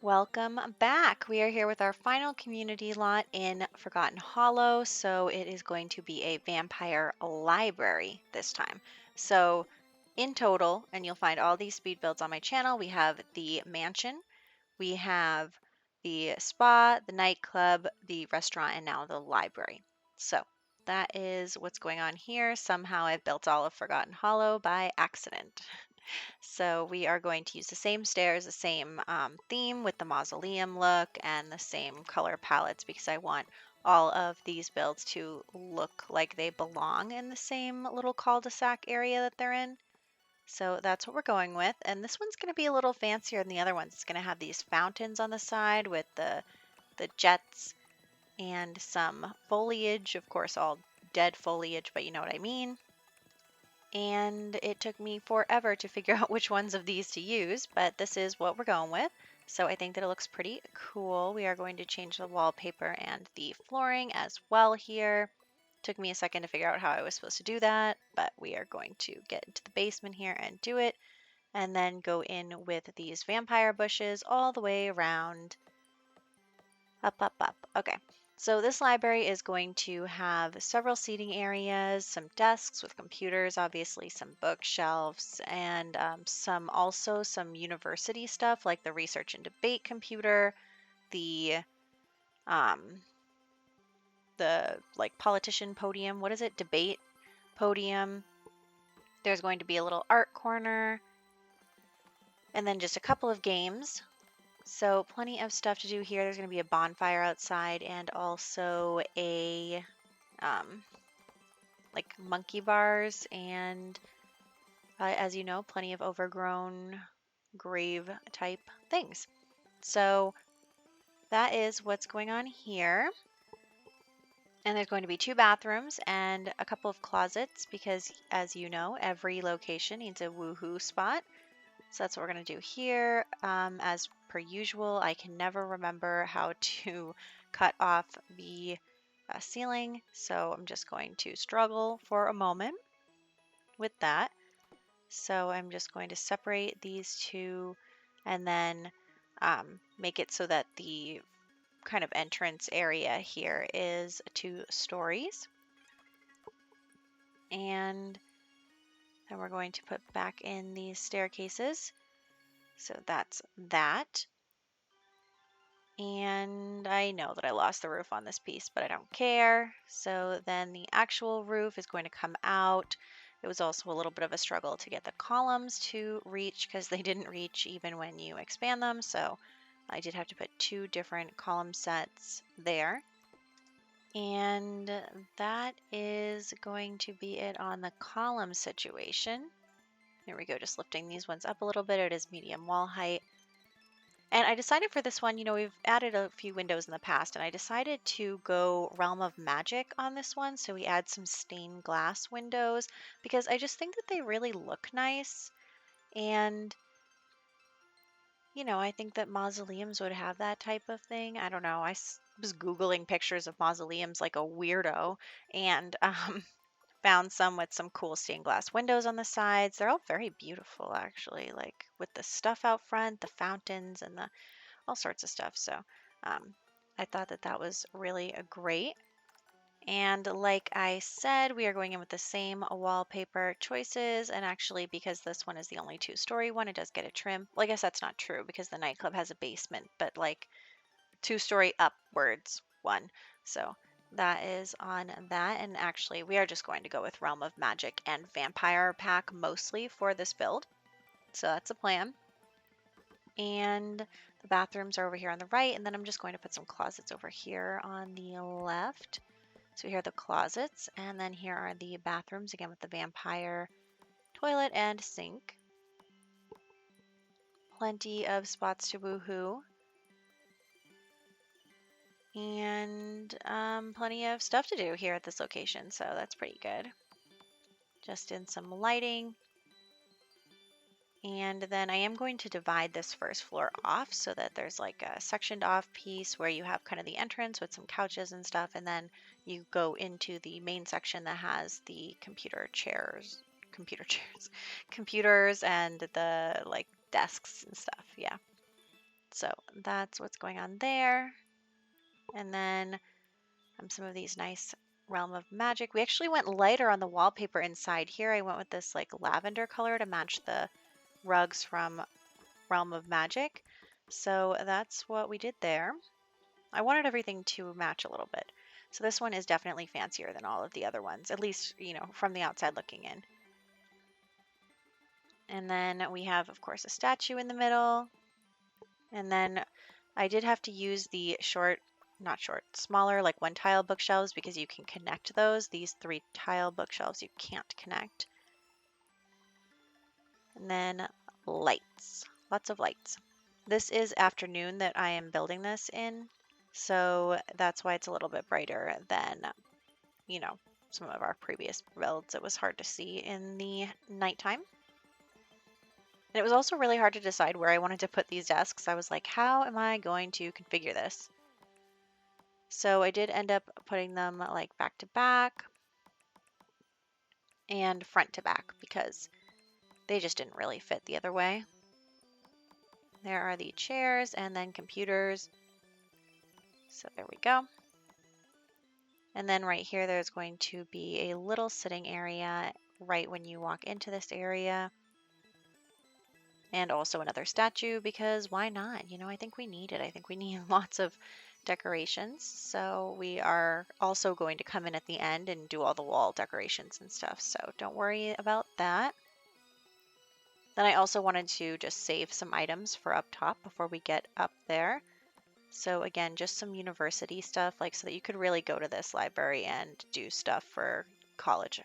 Welcome back. We are here with our final community lot in Forgotten Hollow. So it is going to be a vampire library this time. So in total, and you'll find all these speed builds on my channel, we have the mansion, we have the spa, the nightclub, the restaurant, and now the library. So that is what's going on here. Somehow I've built all of Forgotten Hollow by accident. So we are going to use the same stairs, the same theme with the mausoleum look and the same color palettes because I want all of these builds to look like they belong in the same little cul-de-sac area that they're in. So that's what we're going with. And this one's going to be a little fancier than the other ones. It's going to have these fountains on the side with the jets and some foliage, of course, all dead foliage, but you know what I mean. And it took me forever to figure out which ones of these to use, but this is what we're going with. So I think that it looks pretty cool. We are going to change the wallpaper and the flooring as well here. Took me a second to figure out how I was supposed to do that, but we are going to get into the basement here and do it, and then go in with these vampire bushes all the way around. Up, up, up. Okay. So this library is going to have several seating areas, some desks with computers, obviously some bookshelves, and some university stuff like the research and debate computer, the um, the like politician podium. What is it? Debate podium. There's going to be a little art corner, and then just a couple of games. So plenty of stuff to do here. There's going to be a bonfire outside and also a like monkey bars and as you know, plenty of overgrown grave type things. So that is what's going on here. And there's going to be 2 bathrooms and a couple of closets because as you know, every location needs a woohoo spot. So that's what we're going to do here. As per usual, I can never remember how to cut off the ceiling, so I'm just going to struggle for a moment with that. So I'm just going to separate these two and then make it so that the kind of entrance area here is 2 stories. And then we're going to put back in these staircases. So that's that. And I know that I lost the roof on this piece, but I don't care. So then the actual roof is going to come out. It was also a little bit of a struggle to get the columns to reach because they didn't reach even when you expand them. So I did have to put 2 different column sets there. And that is going to be it on the column situation. There we go, just lifting these ones up a little bit. It is medium wall height. And I decided for this one, you know, we've added a few windows in the past, and I decided to go Realm of Magic on this one. So we add some stained glass windows because I just think that they really look nice. And, you know, I think that mausoleums would have that type of thing. I don't know. Was Googling pictures of mausoleums like a weirdo and found some with some cool stained glass windows on the sides. They're all very beautiful, actually, like with the stuff out front, the fountains, and the all sorts of stuff. So I thought that that was really great. And like I said, we are going in with the same wallpaper choices. And actually, because this one is the only 2-story one, it does get a trim. Well, I guess that's not true because the nightclub has a basement, but like 2-story upwards one. So that is on that. And actually, we are just going to go with Realm of Magic and Vampire Pack mostly for this build. So that's a plan. And the bathrooms are over here on the right, and then I'm just going to put some closets over here on the left. So here are the closets, and then here are the bathrooms, again with the vampire toilet and sink. Plenty of spots to woohoo. And plenty of stuff to do here at this location, so that's pretty good. Just in some lighting. And then I am going to divide this first floor off so that there's like a sectioned off piece where you have kind of the entrance with some couches and stuff, and then you go into the main section that has the computers and the like desks and stuff. Yeah. So that's what's going on there. And then some of these nice Realm of Magic. We actually went lighter on the wallpaper inside here. I went with this like lavender color to match the rugs from Realm of Magic. So that's what we did there. I wanted everything to match a little bit. So this one is definitely fancier than all of the other ones, at least, you know, from the outside looking in. And then we have, of course, a statue in the middle. And then I did have to use the smaller, like one tile bookshelves because you can connect those. These 3 tile bookshelves you can't connect. And then lights, lots of lights. This is afternoon that I am building this in, so that's why it's a little bit brighter than, you know, some of our previous builds. It was hard to see in the nighttime. And it was also really hard to decide where I wanted to put these desks. I was like, how am I going to configure this? So I did end up putting them like back to back and front to back because they just didn't really fit the other way. There are the chairs and then computers. So there we go. And then right here, there's going to be a little sitting area right when you walk into this area. And also another statue because why not? You know, I think we need it. I think we need lots of decorations. So we are also going to come in at the end and do all the wall decorations and stuff. So don't worry about that. Then I also wanted to just save some items for up top before we get up there. So again, just some university stuff, like so that you could really go to this library and do stuff for college.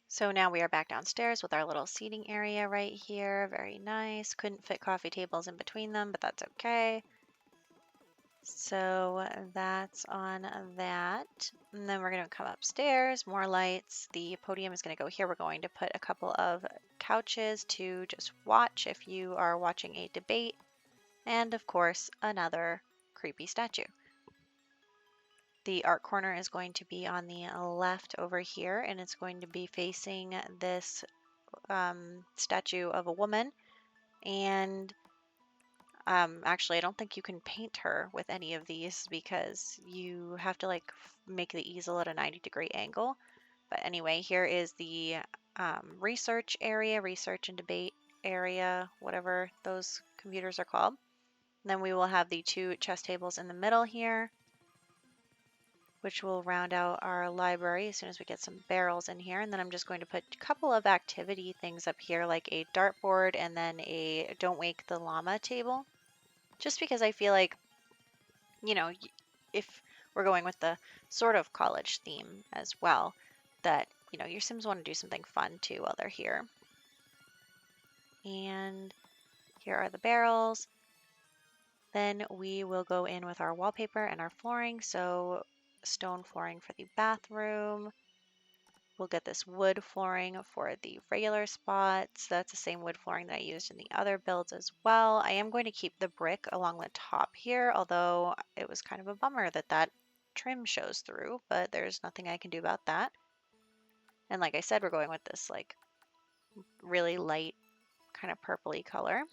So now we are back downstairs with our little seating area right here. Very nice. Couldn't fit coffee tables in between them, but that's okay. So that's on that. And then we're going to come upstairs, more lights. The podium is going to go here. We're going to put a couple of couches to just watch if you are watching a debate. And of course, another creepy statue. The art corner is going to be on the left over here, and it's going to be facing this statue of a woman. And actually, I don't think you can paint her with any of these because you have to like make the easel at a 90-degree angle. But anyway, here is the research area, research and debate area, whatever those computers are called. And then we will have the 2 chess tables in the middle here, which will round out our library as soon as we get some barrels in here. And then I'm just going to put a couple of activity things up here, like a dartboard and then a Don't Wake the Llama table. Just because I feel like, you know, if we're going with the sort of college theme as well, that, you know, your Sims want to do something fun too while they're here. And here are the barrels. Then we will go in with our wallpaper and our flooring. So stone flooring for the bathroom. We'll get this wood flooring for the regular spots. That's the same wood flooring that I used in the other builds as well. I am going to keep the brick along the top here, although it was kind of a bummer that that trim shows through, but there's nothing I can do about that. And like I said, we're going with this like really light kind of purpley color.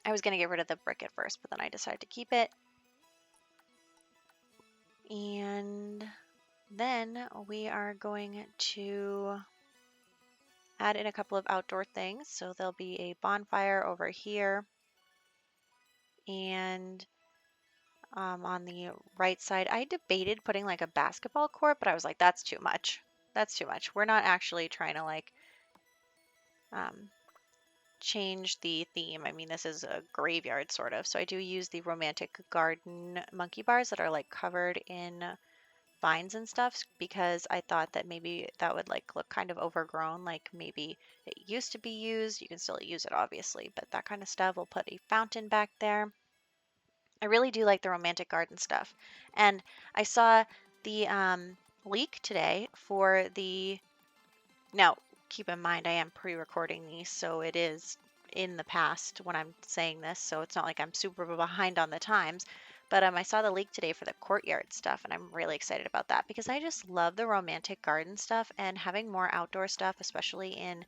I was going to get rid of the brick at first, but then I decided to keep it. And then we are going to add in a couple of outdoor things. So there'll be a bonfire over here. And on the right side, I debated putting like a basketball court, but I was like, that's too much. That's too much. We're not actually trying to like change the theme. I mean, this is a graveyard sort of. So I do use the romantic garden monkey bars that are like covered in vines and stuff because I thought that maybe that would like look kind of overgrown, like maybe it used to be used. You can still use it obviously, but that kind of stuff. We'll put a fountain back there. I really do like the romantic garden stuff. And I saw the leak today for the, now keep in mind I am pre-recording these, so it is in the past when I'm saying this, so it's not like I'm super behind on the times. But I saw the leak today for the courtyard stuff, and I'm really excited about that because I just love the romantic garden stuff, and having more outdoor stuff, especially in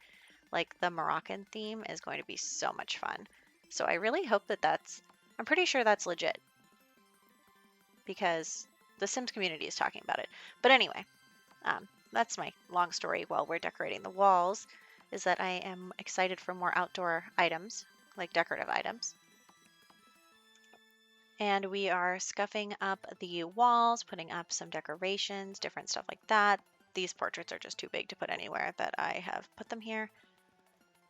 like the Moroccan theme, is going to be so much fun. So I really hope that I'm pretty sure that's legit because the Sims community is talking about it. But anyway, that's my long story while we're decorating the walls, is that I am excited for more outdoor items, like decorative items. And we are scuffing up the walls, putting up some decorations, different stuff like that. These portraits are just too big to put anywhere that I have put them here.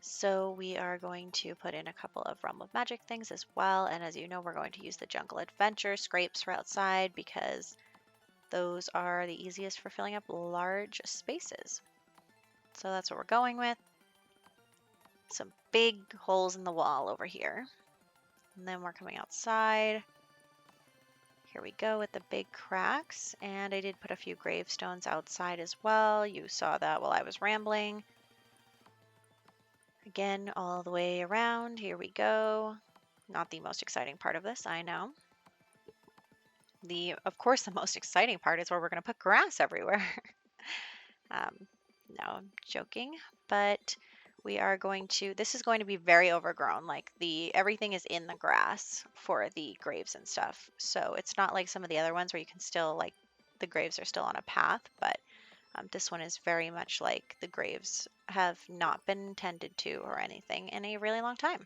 So we are going to put in a couple of Realm of Magic things as well. And as you know, we're going to use the Jungle Adventure scrapes for outside because those are the easiest for filling up large spaces. So that's what we're going with. Some big holes in the wall over here. And then we're coming outside. Here we go with the big cracks. And I did put a few gravestones outside as well. You saw that while I was rambling. Again, all the way around. Here we go. Not the most exciting part of this, I know. Of course, the most exciting part is where we're going to put grass everywhere. No, I'm joking, but we are going to, this is going to be very overgrown. Like everything is in the grass for the graves and stuff. So it's not like some of the other ones where you can still, like, the graves are still on a path, but this one is very much like the graves have not been tended to or anything in a really long time.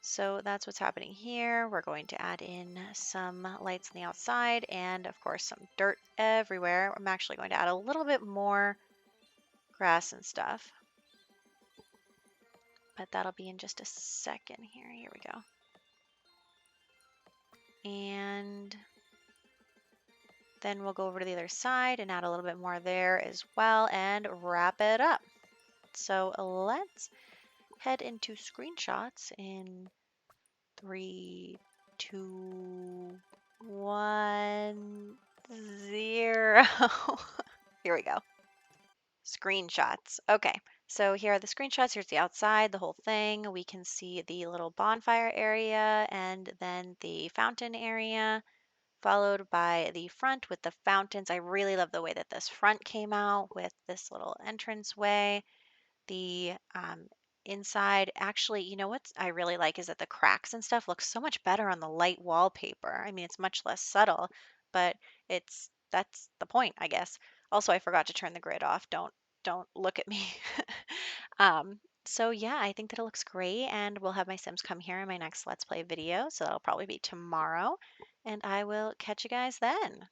So that's what's happening here. We're going to add in some lights on the outside and of course some dirt everywhere. I'm actually going to add a little bit more grass and stuff, but that'll be in just a second here. Here we go. And then we'll go over to the other side and add a little bit more there as well and wrap it up. So let's head into screenshots in 3, 2, 1, 0. Here we go. Screenshots. Okay, so here are the screenshots. Here's the outside, the whole thing. We can see the little bonfire area and then the fountain area, followed by the front with the fountains. I really love the way that this front came out with this little entranceway. The inside, actually, you know what I really like is that the cracks and stuff look so much better on the light wallpaper. I mean, it's much less subtle, but that's the point, I guess. Also, I forgot to turn the grid off. Don't look at me. So yeah, I think that it looks great, and we'll have my Sims come here in my next Let's Play video, so that'll probably be tomorrow, and I will catch you guys then.